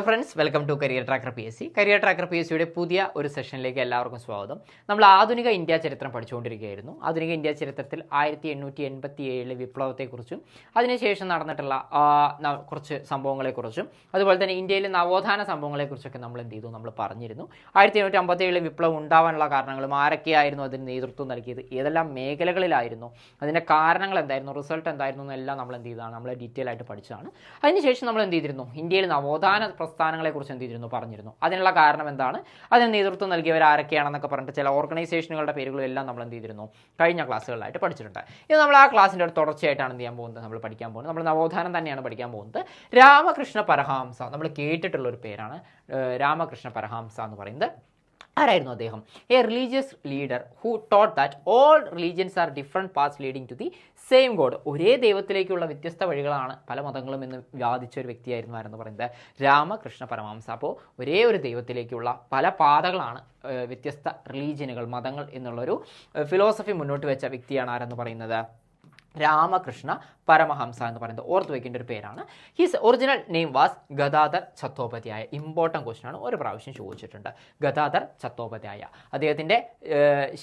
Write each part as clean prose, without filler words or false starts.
Friends, welcome to Career Tracker P S C. Career Tracker P S സിയുടെ പുതിയ ഒരു സെഷനിലേക്ക് എല്ലാവർക്കും സ്വാഗതം. നമ്മൾ ആധുനിക ഇന്ത്യ ചരിത്രം പഠിച്ചുകൊണ്ടിരിക്കുകയായിരുന്നു. ആധുനിക ഇന്ത്യ ചരിത്രത്തിൽ 1887 വിപ്ലവത്തെക്കുറിച്ചും അതിനുശേഷം നടന്നിട്ടുള്ള കുറച്ച് സംഭവങ്ങളെക്കുറിച്ചും അതുപോലെ തന്നെ ഇന്ത്യയിലെ നവോത്ഥാന സംഭവങ്ങളെക്കുറിച്ചൊക്കെ നമ്മൾ എന്ത് ചെയ്തു, നമ്മൾ പറഞ്ഞിരുന്നു. 1857 വിപ്ലവം ഉണ്ടാവാനുള്ള കാരണങ്ങളും ആരൊക്കെയായിരുന്നു അതിന് നേതൃത്വം നൽകിയത്, ഏതെല്ലാം മേഖലകളിലായിരുന്നു, അതിൻ്റെ കാരണങ്ങൾ എന്തായിരുന്നു, റിസൾട്ട് എന്തായിരുന്നു എന്നെല്ലാം നമ്മൾ എന്ത് ചെയ്തതാണ്, നമ്മൾ ഡീറ്റെയിൽ ആയിട്ട് പഠിച്ചതാണ്. അതിനുശേഷം നമ്മൾ എന്ത് ചെയ്തിരുന്നു, ഇന്ത്യയിൽ നവോത്ഥാന പ്രസ്ഥാനങ്ങളെക്കുറിച്ച് എന്ത് ചെയ്തിരുന്നു, പറഞ്ഞിരുന്നു. അതിനുള്ള കാരണം എന്താണ്, അതിന് നേതൃത്വം നൽകിയവർ ആരൊക്കെയാണെന്നൊക്കെ പറഞ്ഞിട്ട് ചില ഓർഗനൈസേഷനുകളുടെ പേരുകളും എല്ലാം നമ്മൾ എന്ത് ചെയ്തിരുന്നു, കഴിഞ്ഞ ക്ലാസ്സുകളിലായിട്ട് പഠിച്ചിട്ടുണ്ട്. ഇത് നമ്മൾ ആ ക്ലാസ്സിൻ്റെ ഒരു തുടർച്ചയായിട്ടാണ് എന്ത് ചെയ്യാൻ പോകുന്നത്, നമ്മൾ പഠിക്കാൻ പോകുന്നത്. നമ്മൾ നവോത്ഥാനം തന്നെയാണ് പഠിക്കാൻ പോകുന്നത്. രാമകൃഷ്ണ പരമഹംസ, നമ്മൾ കേട്ടിട്ടുള്ള ഒരു പേരാണ് രാമകൃഷ്ണ പരമഹംസ എന്ന് പറയുന്നത്. ആരായിരുന്നു അദ്ദേഹം? A religious leader who taught that all religions are different paths leading to the same God. ഒരേ ദൈവത്തിലേക്കുള്ള വ്യത്യസ്ത വഴികളാണ് പല മതങ്ങളും എന്ന് വാദിച്ച ഒരു വ്യക്തിയായിരുന്നു ആരെന്ന് പറയുന്നത് രാമകൃഷ്ണ പരമഹംസ. അപ്പോൾ ഒരേ ഒരു ദൈവത്തിലേക്കുള്ള പല പാതകളാണ് വ്യത്യസ്ത റിലീജിയനുകൾ, മതങ്ങൾ എന്നുള്ളൊരു ഫിലോസഫി മുന്നോട്ട് വെച്ച വ്യക്തിയാണ് ആരെന്ന് പറയുന്നത് രാമകൃഷ്ണ പരമഹംസ എന്ന് പറയുന്നത്. ഓർത്ത് വയ്ക്കേണ്ട ഒരു പേരാണ്. His original name was Gadadhar Chattopadhyay. Important question ആണ്, ഒരു പ്രാവശ്യം ചോദിച്ചിട്ടുണ്ട്. ഗദാധർ ചത്തോപാധ്യായ. അദ്ദേഹത്തിൻ്റെ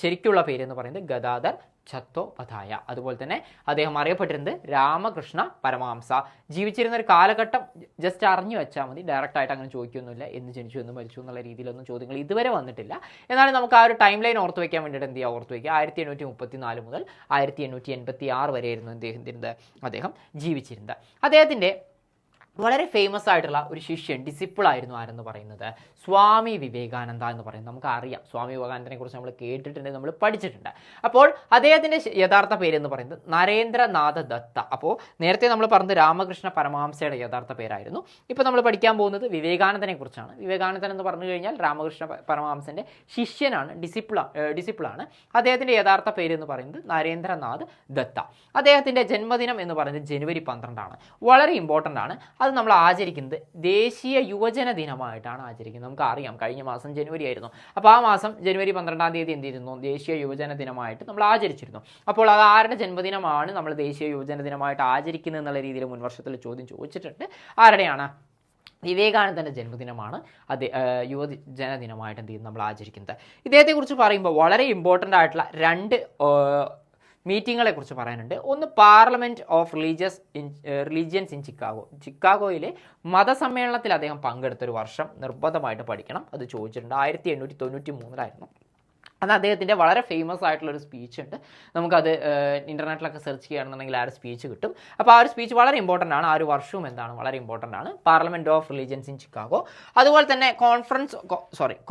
ശരിക്കുള്ള പേര് എന്ന് പറയുന്നത് ഗദാധർ ചത്തോപാധ്യായ. അതുപോലെ തന്നെ അദ്ദേഹം അറിയപ്പെട്ടിരുന്നത് രാമകൃഷ്ണ പരമഹംസ. ജീവിച്ചിരുന്ന ഒരു കാലഘട്ടം ജസ്റ്റ് അറിഞ്ഞു വെച്ചാൽ മതി, ഡയറക്റ്റ് ആയിട്ട് അങ്ങനെ ചോദിക്കൊന്നുമില്ല. എന്ന് ജനിച്ചു, എന്ന് മരിച്ചു എന്നുള്ള രീതിയിലൊന്നും ചോദ്യങ്ങൾ ഇതുവരെ വന്നിട്ടില്ല. എന്നാലും നമുക്ക് ആ ഒരു ടൈം ലൈൻ ഓർത്ത് വയ്ക്കാൻ വേണ്ടിയിട്ട് എന്ത് ചെയ്യുക, ഓർത്ത് വയ്ക്കുക. 1834 മുതൽ 1886 വരെയായിരുന്നു അദ്ദേഹം ജീവിച്ചിരുന്നത്. അദ്ദേഹത്തിൻ്റെ വളരെ ഫേമസ് ആയിട്ടുള്ള ഒരു ശിഷ്യൻ, ഡിസിപ്പിൾ ആയിരുന്നു ആരെന്ന് പറയുന്നത് സ്വാമി വിവേകാനന്ദ എന്ന് പറയുന്നത്. നമുക്കറിയാം, സ്വാമി വിവേകാനന്ദനെ കുറിച്ച് നമ്മൾ കേട്ടിട്ടുണ്ട്, നമ്മൾ പഠിച്ചിട്ടുണ്ട്. അപ്പോൾ അദ്ദേഹത്തിൻ്റെ യഥാർത്ഥ പേര് എന്ന് പറയുന്നത് നരേന്ദ്രനാഥ ദത്ത. അപ്പോൾ നേരത്തെ നമ്മൾ പറഞ്ഞത് രാമകൃഷ്ണ പരമഹംസയുടെ യഥാർത്ഥ പേരായിരുന്നു. ഇപ്പോൾ നമ്മൾ പഠിക്കാൻ പോകുന്നത് വിവേകാനന്ദനെ കുറിച്ചാണ്. വിവേകാനന്ദൻ എന്ന് പറഞ്ഞു കഴിഞ്ഞാൽ രാമകൃഷ്ണ പരമഹംസൻ്റെ ശിഷ്യനാണ്, ഡിസിപ്പിളാണ്. അദ്ദേഹത്തിൻ്റെ യഥാർത്ഥ പേര് എന്ന് പറയുന്നത് നരേന്ദ്രനാഥ് ദത്ത. അദ്ദേഹത്തിൻ്റെ ജന്മദിനം എന്ന് പറയുന്നത് ജനുവരി 12 വളരെ ഇമ്പോർട്ടൻ്റ് ആണ്. അത് നമ്മൾ ആചരിക്കുന്നത് ദേശീയ യുവജന ദിനമായിട്ടാണ് ആചരിക്കുന്നത്. നമുക്കറിയാം, കഴിഞ്ഞ മാസം ജനുവരി ആയിരുന്നു. അപ്പോൾ ആ മാസം ജനുവരി 12 എന്ത് ചെയ്തിരുന്നു, ദേശീയ യുവജന ദിനമായിട്ട് നമ്മൾ ആചരിച്ചിരുന്നു. അപ്പോൾ അത് ആരുടെ ജന്മദിനമാണ് നമ്മൾ ദേശീയ യുവജന ദിനമായിട്ട് ആചരിക്കുന്നത് എന്നുള്ള രീതിയിൽ മുൻവർഷത്തിൽ ചോദ്യം ചോദിച്ചിട്ടുണ്ട്. ആരുടെയാണ്? വിവേകാനന്ദൻ്റെ ജന്മദിനമാണ് അത് യുവജന ദിനമായിട്ട് എന്ത് ചെയ്യുന്നത്, നമ്മൾ ആചരിക്കുന്നത്. ഇദ്ദേഹത്തെക്കുറിച്ച് പറയുമ്പോൾ വളരെ ഇമ്പോർട്ടൻ്റ് ആയിട്ടുള്ള രണ്ട് മീറ്റിങ്ങുകളെ കുറിച്ച് പറയാനുണ്ട്. ഒന്ന് പാർലമെൻറ്റ് ഓഫ് റിലീജിയൻസ് ഇൻ ചിക്കാഗോയിലെ മതസമ്മേളനത്തിൽ അദ്ദേഹം പങ്കെടുത്തൊരു വർഷം നിർബന്ധമായിട്ട് പഠിക്കണം. അത് ചോദിച്ചിട്ടുണ്ട്. 1893 അത് അദ്ദേഹത്തിൻ്റെ വളരെ ഫേമസ് ആയിട്ടുള്ളൊരു സ്പീച്ച് ഉണ്ട്. നമുക്കത് ഇൻ്റർനെറ്റിലൊക്കെ സെർച്ച് ചെയ്യുകയാണെന്നുണ്ടെങ്കിൽ ആ ഒരു സ്പീച്ച് കിട്ടും. അപ്പോൾ ആ ഒരു സ്പീച്ച് വളരെ ഇമ്പോർട്ടൻ്റ് ആണ്. ആ ഒരു വർഷവും എന്താണ്, വളരെ ഇമ്പോർട്ടൻ്റ് ആണ്. Parliament of religions in Chicago. അതുപോലെ തന്നെ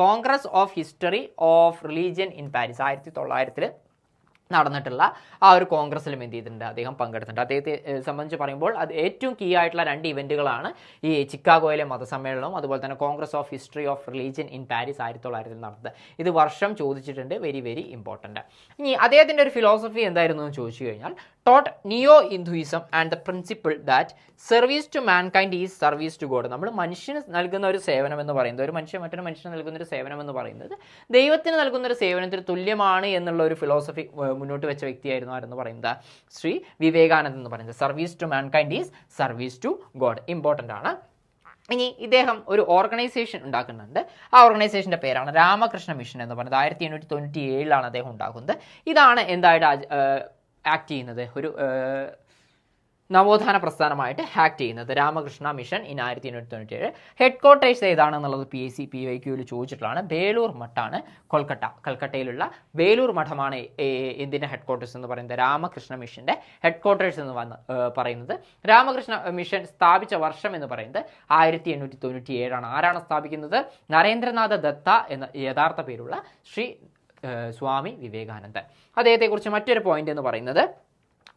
Congress of history of religion in Paris 1900 നടന്നിട്ടുള്ള ആ ഒരു കോൺഗ്രസ്സിലും എന്ത് ചെയ്തിട്ടുണ്ട്, അദ്ദേഹം പങ്കെടുത്തിട്ടുണ്ട്. അദ്ദേഹത്തെ സംബന്ധിച്ച് പറയുമ്പോൾ അത് ഏറ്റവും കീ ആയിട്ടുള്ള രണ്ട് ഇവൻറ്റുകളാണ് ഈ ചിക്കാഗോയിലെ മതസമ്മേളനവും അതുപോലെ തന്നെ Congress of history of religion in Paris 1900 നടന്നത്. ഇത് വർഷം ചോദിച്ചിട്ടുണ്ട്, വെരി വെരി ഇമ്പോർട്ടൻ്റ്. ഇനി അദ്ദേഹത്തിൻ്റെ ഒരു ഫിലോസഫി എന്തായിരുന്നു എന്ന് ചോദിച്ചു കഴിഞ്ഞാൽ taught neo Hinduism and the principle that service to mankind is service to God. നമ്മൾ മനുഷ്യന് നൽകുന്ന ഒരു സേവനം എന്ന് പറയുന്നത്, ഒരു മനുഷ്യൻ മറ്റൊരു മനുഷ്യന് നൽകുന്ന ഒരു സേവനം എന്ന് പറയുന്നത് ദൈവത്തിന് നൽകുന്ന ഒരു സേവനത്തിന് തുല്യമാണ് എന്നുള്ള ഒരു ഫിലോസഫി മുന്നോട്ട് വെച്ച വ്യക്തിയായിരുന്നു ആരെന്ന് പറയുന്നത് ശ്രീ വിവേകാനന്ദൻ എന്ന് പറയുന്നത്. Service to mankind is service to God. Important ആണ്. ഇനി ഇദ്ദേഹം ഒരു ഓർഗനൈസേഷൻ ഉണ്ടാക്കുന്നുണ്ട്. ആ ഓർഗനൈസേഷൻ്റെ പേരാണ് രാമകൃഷ്ണ മിഷൻ എന്ന് പറയുന്നത്. 1897 അദ്ദേഹം ഉണ്ടാക്കുന്നത്. ഇതാണ് എന്തായിട്ട് ആക്ട് ചെയ്യുന്നത്, ഒരു നവോത്ഥാന പ്രസ്ഥാനമായിട്ട് ആക്ട് ചെയ്യുന്നത് Ramakrishna mission in 1897. Headquarters ഏതാണെന്നുള്ളത് PSC PYQയിൽ ചോദിച്ചിട്ടുള്ളതാണ്. ബേലൂർ മഠാണ്, കൽക്കട്ടയിലുള്ള ബേലൂർ മഠമാണ് എന്തിൻ്റെ ഹെഡ് ക്വാർട്ടേഴ്സ് എന്ന് പറയുന്നത്, രാമകൃഷ്ണ മിഷൻ്റെ ഹെഡ് ക്വാർട്ടേഴ്സ് എന്ന് പറയുന്നത്. രാമകൃഷ്ണ മിഷൻ സ്ഥാപിച്ച വർഷം എന്ന് പറയുന്നത് 1897. ആരാണ് സ്ഥാപിക്കുന്നത്? നരേന്ദ്രനാഥ ദത്ത എന്ന യഥാർത്ഥ പേരുള്ള ശ്രീ സ്വാമി വിവേകാനന്ദൻ. അദ്ദേഹത്തെക്കുറിച്ച് മറ്റൊരു പോയിന്റ് എന്ന് പറയുന്നത്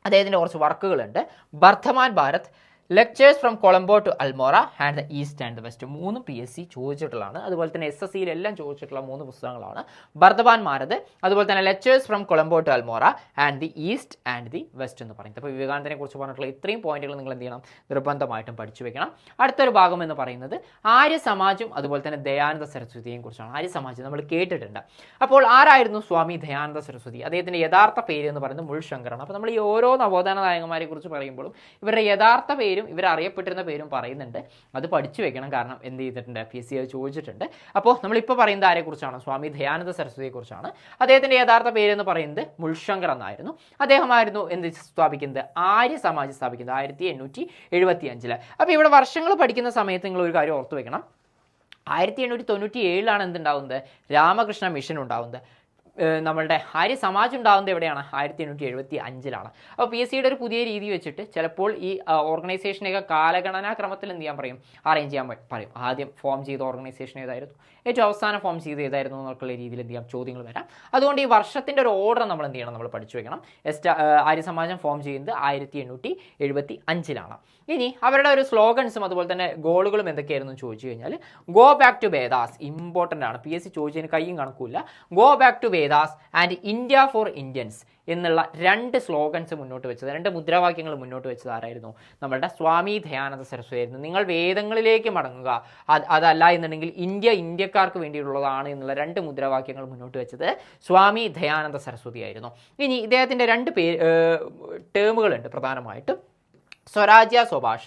അദ്ദേഹത്തിൻ്റെ കുറച്ച് വർക്കുകളുണ്ട്. Bardhaman Bharat, lectures from Colombo to Almora and the east and the west. 3 PSC ചോദിച്ചിട്ടുള്ളതാണ്. അതുപോലെ തന്നെ SSCയിൽ എല്ലാം ചോദിച്ചിട്ടുള്ള 3 പുസ്തകങ്ങളാണ്. ബർദ്ധമാൻ ഭാരത്, അതുപോലെ തന്നെ lectures from Colombo to Almora and the East and the West എന്ന് പറയുന്നത്. അപ്പോൾ വിവേകാനന്ദനെ കുറിച്ച് പറഞ്ഞിട്ടുള്ള ഇത്രയും പോയിന്റുകൾ നിങ്ങൾ എന്ത് ചെയ്യണം, നിർബന്ധമായിട്ടും പഠിച്ചു വെക്കണം. അടുത്തൊരു ഭാഗം എന്ന് പറയുന്നത് ആര്യ സമാജും അതുപോലെ തന്നെ ദയാനന്ദ സരസ്വതിയെയും കുറിച്ചാണ്. ആര്യ സമാജം നമ്മൾ കേട്ടിട്ടുണ്ട്. അപ്പോൾ ആരായിരുന്നു സ്വാമി ദയാനന്ദ സരസ്വതി? അദ്ദേഹത്തിൻ്റെ യഥാർത്ഥ പേര് എന്ന് പറയുന്നത് മുൾശങ്കറാണ്. അപ്പോൾ നമ്മൾ ഈ ഓരോ നവോത്ഥാന നായകന്മാരെ കുറിച്ച് പറയുമ്പോഴും ഇവരുടെ യഥാർത്ഥ പേരും പേരും ഇവർ അറിയപ്പെട്ടിരുന്ന പേരും പറയുന്നുണ്ട്. അത് പഠിച്ചു വെക്കണം, കാരണം എന്ത് ചെയ്തിട്ടുണ്ട്, PSC അത് ചോദിച്ചിട്ടുണ്ട്. അപ്പോൾ നമ്മളിപ്പോൾ പറയുന്നത് ആരെക്കുറിച്ചാണ്? സ്വാമി ദയാനന്ദ സരസ്വതിയെക്കുറിച്ചാണ്. അദ്ദേഹത്തിൻ്റെ യഥാർത്ഥ പേരെന്ന് പറയുന്നത് മുൾശങ്കർ എന്നായിരുന്നു. അദ്ദേഹമായിരുന്നു എന്ത് സ്ഥാപിക്കുന്നത്? ആര്യ സമാജ് സ്ഥാപിക്കുന്നത് 1875. അപ്പോൾ ഇവിടെ വർഷങ്ങൾ പഠിക്കുന്ന സമയത്ത് നിങ്ങൾ ഒരു കാര്യം ഓർത്തു വെക്കണം. 1897 എന്തുണ്ടാവുന്നത്? രാമകൃഷ്ണ മിഷൻ ഉണ്ടാവുന്നത്. നമ്മളുടെ ആര്യ സമാജ് ഉണ്ടാകുന്നത് എവിടെയാണ്? 1875. അപ്പോൾ PSC ഒരു പുതിയ രീതി വെച്ചിട്ട് ചിലപ്പോൾ ഈ ഓർഗനൈസേഷനെയൊക്കെ കാലഗണനാ ക്രമത്തിൽ എന്ത് ചെയ്യാൻ പറയും? അറേഞ്ച് ചെയ്യാൻ പറയും. ആദ്യം ഫോം ചെയ്ത ഓർഗനൈസേഷൻ ഏതായിരുന്നു, ഏറ്റവും അവസാനം ഫോം ചെയ്ത് ഏതായിരുന്നു എന്നുള്ള രീതിയിൽ എന്ത് ചെയ്യാം, ചോദ്യങ്ങൾ വരാം. അതുകൊണ്ട് ഈ വർഷത്തിൻ്റെ ഒരു ഓർഡർ നമ്മൾ എന്ത് ചെയ്യണം, നമ്മൾ പഠിച്ചു വെക്കണം. ആര്യ സമാജം ഫോം ചെയ്യുന്നത് 1875. ഇനി അവരുടെ ഒരു സ്ലോഗൻസും അതുപോലെ തന്നെ ഗോളുകളും എന്തൊക്കെയായിരുന്നു ചോദിച്ചു കഴിഞ്ഞാൽ, go back to Vedas. Important ആണ്, PSC ചോദിച്ചതിന് കയ്യും കണക്കില്ല. Go back to Vedas and India for Indians എന്നുള്ള 2 സ്ലോഗൻസ് മുന്നോട്ട് വെച്ചത്, 2 മുദ്രാവാക്യങ്ങൾ മുന്നോട്ട് വെച്ചത് ആരായിരുന്നു? നമ്മളുടെ സ്വാമി ദയാനന്ദ സരസ്വതി ആയിരുന്നു. നിങ്ങൾ വേദങ്ങളിലേക്ക് മടങ്ങുക, അതല്ല എന്നുണ്ടെങ്കിൽ ഇന്ത്യ ഇന്ത്യക്കാർക്ക് വേണ്ടിയുള്ളതാണ് എന്നുള്ള 2 മുദ്രാവാക്യങ്ങൾ മുന്നോട്ട് വെച്ചത് സ്വാമി ദയാനന്ദ സരസ്വതി ആയിരുന്നു. ഇനി ഇദ്ദേഹത്തിൻ്റെ 2 ടേമുകളുണ്ട് പ്രധാനമായിട്ടും. സ്വരാജ്യ, സ്വഭാഷ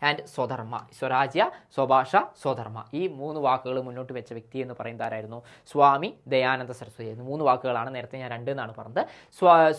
ആൻഡ് സ്വധർമ്മ. സ്വരാജ്യ, സ്വഭാഷ, സ്വധർമ്മ. ഈ 3 വാക്കുകൾ മുന്നോട്ട് വെച്ച വ്യക്തി എന്ന് പറയുന്നത് ആരായിരുന്നു? സ്വാമി ദയാനന്ദ സരസ്വതി ആയിരുന്നു. 3 വാക്കുകളാണ്, നേരത്തെ ഞാൻ 2 എന്നാണ് പറഞ്ഞത്.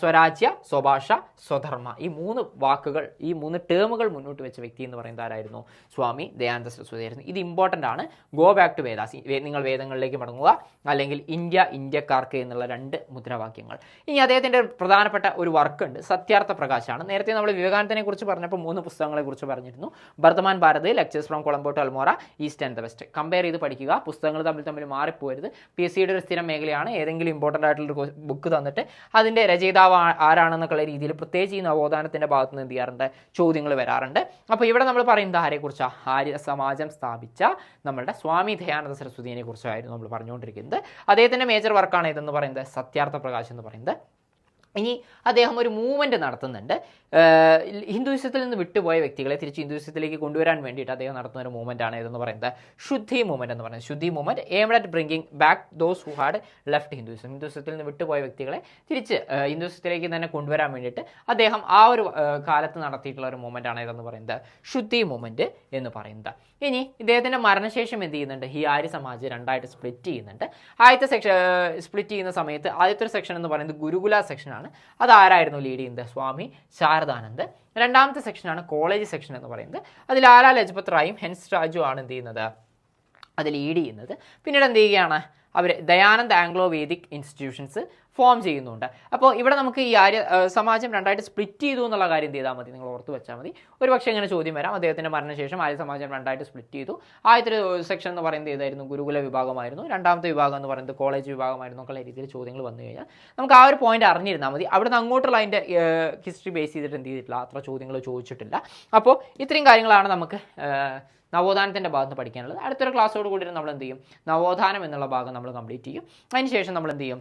സ്വരാജ്യ, സ്വഭാഷ, സ്വധർമ്മ. ഈ 3 വാക്കുകൾ, ഈ 3 ടേമുകൾ മുന്നോട്ട് വെച്ച വ്യക്തി എന്ന് പറയുന്നത് ആരായിരുന്നു? സ്വാമി ദയാനന്ദ സരസ്വതി ആയിരുന്നു. ഇത് ഇമ്പോർട്ടൻ്റ് ആണ്. ഗോ ബാക്ക് ടു വേദാസ്, നിങ്ങൾ വേദങ്ങളിലേക്ക് മടങ്ങുക, അല്ലെങ്കിൽ ഇന്ത്യ ഇന്ത്യക്കാർക്ക് എന്നുള്ള 2 മുദ്രാവാക്യങ്ങൾ. ഇനി അദ്ദേഹത്തിൻ്റെ പ്രധാനപ്പെട്ട ഒരു വർക്ക് ഉണ്ട്, സത്യാർത്ഥ പ്രകാശാണ്. നേരത്തെ നമ്മൾ വിവേകാനന്ദനെ കുറിച്ച് പറഞ്ഞപ്പോൾ 3 പുസ്തകങ്ങളെ കുറിച്ച് പറഞ്ഞിരുന്നു. Vartaman Bharat, lectures from Colombo to Almora, east and the west. Compare ചെയ്ത് പഠിക്കുക, പുസ്തകങ്ങൾ തമ്മിൽ മാറിപ്പോരുത്. PSC ഒരു സ്ഥിരം മേഖലയാണ്. ഏതെങ്കിലും ഇമ്പോർട്ടൻ്റ് ആയിട്ടുള്ളൊരു ബുക്ക് തന്നിട്ട് അതിൻ്റെ രചയിതാവ് ആരാണെന്നൊക്കെയുള്ള രീതിയിൽ പ്രത്യേകിച്ച് ഈ നവോത്ഥാനത്തിൻ്റെ ഭാഗത്ത് നിന്ന് എന്ത് ചെയ്യാറുണ്ട്, ചോദ്യങ്ങൾ വരാറുണ്ട്. അപ്പോൾ ഇവിടെ നമ്മൾ പറയുന്നത് ആരെക്കുറിച്ചാണ്? ആര്യ സമാജം സ്ഥാപിച്ച നമ്മളുടെ സ്വാമി ദയാനന്ദ സരസ്വതിയെ കുറിച്ചായിരുന്നു നമ്മൾ പറഞ്ഞുകൊണ്ടിരിക്കുന്നത്. അദ്ദേഹത്തിൻ്റെ മേജർ വർക്കാണ് ഇതെന്ന് പറയുന്നത്, സത്യാർത്ഥ പ്രകാശ് എന്ന് പറയുന്നത്. ഇനി അദ്ദേഹം ഒരു മൂവ്മെൻറ്റ് നടത്തുന്നുണ്ട്. ഹിന്ദുയിസത്തിൽ നിന്ന് വിട്ടുപോയ വ്യക്തികളെ തിരിച്ച് ഹിന്ദുയിസത്തിലേക്ക് കൊണ്ടുവരാൻ വേണ്ടിയിട്ട് അദ്ദേഹം നടത്തുന്ന ഒരു മൂവ്മെൻറ്റാണ് ഇതെന്ന് പറയുന്നത് ശുദ്ധി മൂവ്മെൻറ്റ് എന്ന് പറയുന്നത്. Shuddhi movement aimed at bringing back those who had left Hinduism. ഹിന്ദുയിസത്തിൽ നിന്ന് വിട്ടുപോയ വ്യക്തികളെ തിരിച്ച് ഹിന്ദുയിസത്തിലേക്ക് തന്നെ കൊണ്ടുവരാൻ വേണ്ടിയിട്ട് അദ്ദേഹം ആ ഒരു കാലത്ത് നടത്തിയിട്ടുള്ള ഒരു മൂവ്മെൻറ്റാണ് ഇതെന്ന് പറയുന്നത് ശുദ്ധി മൂവ്മെൻറ്റ് എന്ന് പറയുന്നത്. ഇനി ഇദ്ദേഹത്തിൻ്റെ മരണശേഷം എന്ത് ചെയ്യുന്നുണ്ട്, ഈ ആര്യ സമാജ് 2ആയിട്ട് സ്പ്ലിറ്റ് ചെയ്യുന്നുണ്ട്. ആദ്യത്തെ സ്പ്ലിറ്റ് ചെയ്യുന്ന സമയത്ത് ആദ്യത്തെ ഒരു സെക്ഷൻ എന്ന് പറയുന്നത് ഗുരുകുല സെക്ഷനാണ്. അതാരായിരുന്നു ലീഡ് ചെയ്യുന്നത്? സ്വാമി ശാരദാനന്ദ്. രണ്ടാമത്തെ സെക്ഷനാണ് കോളേജ് സെക്ഷൻ എന്ന് പറയുന്നത്. അതിൽ ലാലാ ലജ്പത് റായും ഹെൻസ് രാജു ആണ് എന്ത് ചെയ്യുന്നത്, അത് ലീഡ് ചെയ്യുന്നത്. പിന്നീട് എന്ത് ചെയ്യുകയാണ്, അവർ Dayanand Anglo Vedic institutions form ചെയ്യുന്നുണ്ട്. അപ്പോൾ ഇവിടെ നമുക്ക് ഈ ആര്യ സമാജം 2ആയിട്ട് സ്പ്ലിറ്റ് ചെയ്തു എന്നുള്ള കാര്യം എന്ത് ചെയ്താൽ മതി, നിങ്ങൾ ഓർത്ത് വെച്ചാൽ മതി. ഒരു പക്ഷേ ഇങ്ങനെ ചോദ്യം വരാം. അദ്ദേഹത്തിൻ്റെ മരണശേഷം ആര്യ സമാജം 2ആയിട്ട് സ്പ്ലിറ്റ് ചെയ്തു. ആദ്യത്തെ സെക്ഷൻ എന്ന് പറയുന്നത് ഏതായിരുന്നു? ഗുരുകുല വിഭാഗമായിരുന്നു. രണ്ടാമത്തെ വിഭാഗം എന്ന് പറയുന്നത് കോളേജ് വിഭാഗമായിരുന്നു. എന്നുള്ള രീതിയിൽ ചോദ്യങ്ങൾ വന്നു കഴിഞ്ഞാൽ നമുക്ക് ആ ഒരു പോയിന്റ് അറിഞ്ഞിരുന്നാൽ മതി. അവിടെ നിന്ന് അങ്ങോട്ടുള്ള അതിൻ്റെ ഹിസ്റ്ററി ബേസ് ചെയ്തിട്ട് എന്ത് ചെയ്തിട്ടില്ല, അത്ര ചോദ്യങ്ങൾ ചോദിച്ചിട്ടില്ല. അപ്പോൾ ഇത്രയും കാര്യങ്ങളാണ് നമുക്ക് നവോത്ഥാനത്തിൻ്റെ ഭാഗത്ത് പഠിക്കാനുള്ളത്. അടുത്തൊരു ക്ലാസ്സോട് കൂടി നമ്മൾ എന്ത് ചെയ്യും, നവോത്ഥാനം എന്നുള്ള ഭാഗം നമ്മൾ കംപ്ലീറ്റ് ചെയ്യും. അതിനുശേഷം നമ്മൾ എന്ത് ചെയ്യും,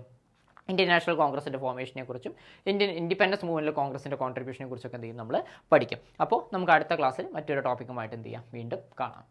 ഇന്ത്യൻ നാഷണൽ കോൺഗ്രസിൻ്റെ ഫോർമേഷനെ കുറിച്ചും ഇന്ത്യൻ ഇൻഡിപെൻഡൻസ് മൂവ്മെൻറ്റിൽ കോൺഗ്രസിൻ്റെ കോൺട്രിബ്യൂഷനെ കുറിച്ചൊക്കെ എന്ത് ചെയ്യും, നമ്മൾ പഠിക്കും. അപ്പോൾ നമുക്ക് അടുത്ത ക്ലാസ്സിൽ മറ്റൊരു ടോപ്പിക്കുമായിട്ട് എന്ത് ചെയ്യാം, വീണ്ടും കാണാം.